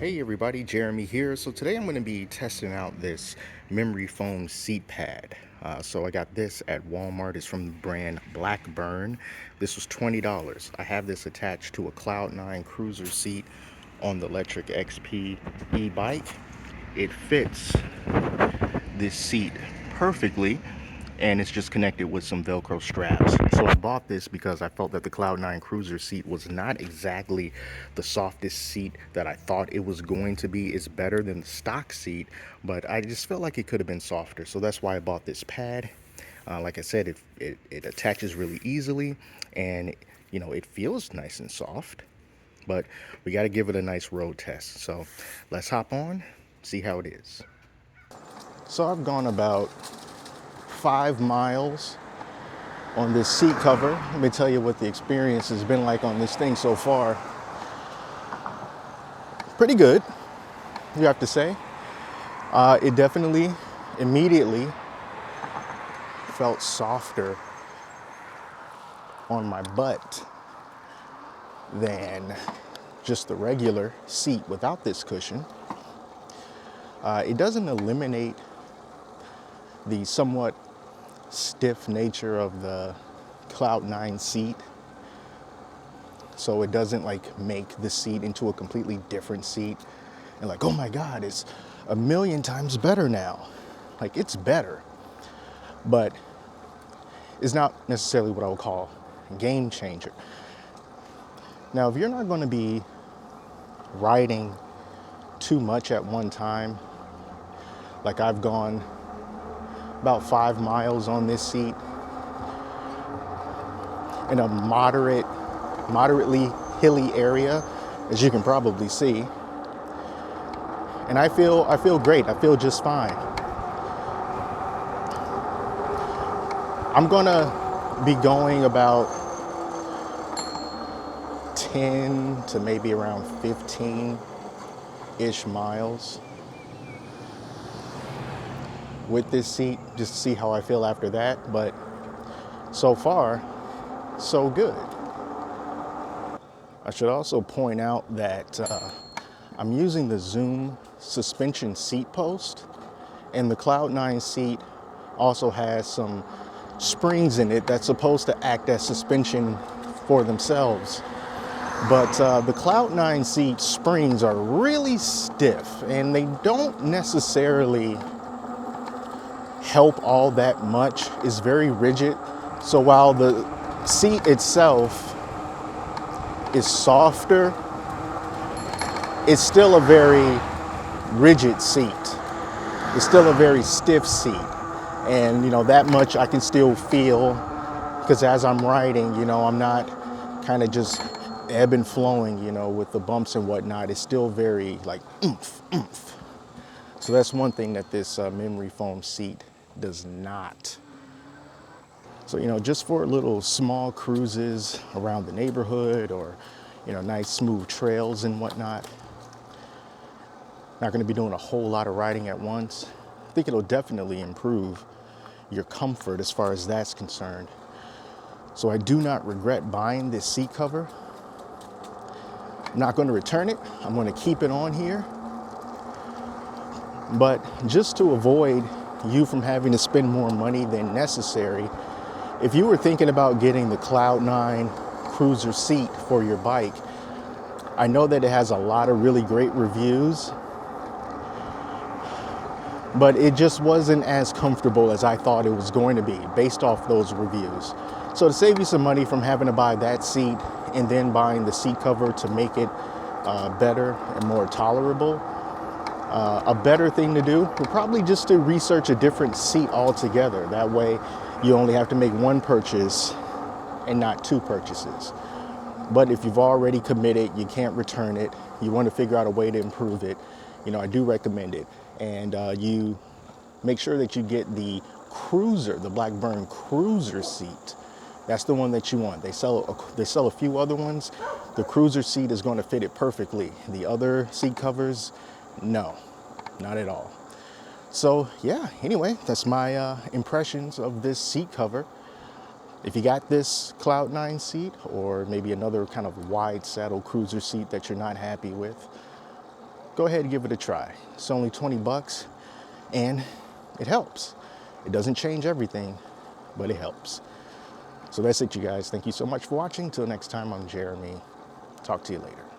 Hey everybody, Jeremy here. So today I'm going to be testing out this memory foam seat pad. So I got this at Walmart. It's from the brand Blackburn. This was $20. I have this attached to a Cloud9 cruiser seat on the electric XP e-bike. It fits this seat perfectly, and it's just connected with some Velcro straps. So I bought this because I felt that the Cloud9 Cruiser seat was not exactly the softest seat that I thought it was going to be. It's better than the stock seat, but I just felt like it could have been softer. So that's why I bought this pad. Like I said, it attaches really easily, and it feels nice and soft, but we got to give it a nice road test. So let's hop on, see how it is. So I've gone about 5 miles on this seat cover. Let me tell you what the experience has been like on this thing so far. Pretty good, you have to say. It definitely immediately felt softer on my butt than just the regular seat without this cushion. It doesn't eliminate the somewhat stiff nature of the Cloud9 seat, so it doesn't like make the seat into a completely different seat and like, oh my god, it's a million times better now. Like, it's better, but it's not necessarily what I would call a game changer. Now, if you're not going to be riding too much at one time, like I've gone about 5 miles on this seat in a moderately hilly area, as you can probably see, and I feel great. I feel just fine. I'm gonna be going about 10 to maybe around 15-ish miles with this seat, just to see how I feel after that. But so far, so good. I should also point out that I'm using the Zoom suspension seat post, and the Cloud9 seat also has some springs in it that's supposed to act as suspension for themselves. But the Cloud9 seat springs are really stiff, and they don't necessarily help all that much. It's very rigid. So while the seat itself is softer, it's still a very rigid seat. It's still a very stiff seat. And that much I can still feel, because as I'm riding, I'm not kind of just ebb and flowing, with the bumps and whatnot. It's still very like oomph, oomph. So that's one thing that this memory foam seat does not. So, just for little small cruises around the neighborhood, or, nice smooth trails and whatnot. Not going to be doing a whole lot of riding at once. I think it'll definitely improve your comfort as far as that's concerned. So I do not regret buying this seat cover. I'm not going to return it. I'm going to keep it on here. But just to avoid you from having to spend more money than necessary, if you were thinking about getting the Cloud9 cruiser seat for your bike, I know that it has a lot of really great reviews, but it just wasn't as comfortable as I thought it was going to be based off those reviews. So to save you some money from having to buy that seat and then buying the seat cover to make it better and more tolerable, a better thing to do would probably just to research a different seat altogether. That way you only have to make one purchase and not two purchases. But if you've already committed, you can't return it, you want to figure out a way to improve it, I do recommend it. And you make sure that you get the cruiser, the Blackburn cruiser seat. That's the one that you want. They sell a few other ones. The cruiser seat is going to fit it perfectly. The other seat covers, no, not at all. So yeah, anyway, that's my impressions of this seat cover. If you got this Cloud9 seat, or maybe another kind of wide saddle cruiser seat that you're not happy with, go ahead and give it a try. It's only 20 bucks and it helps. It doesn't change everything, but it helps. So that's it, you guys. Thank you so much for watching. Till next time, I'm Jeremy. Talk to you later.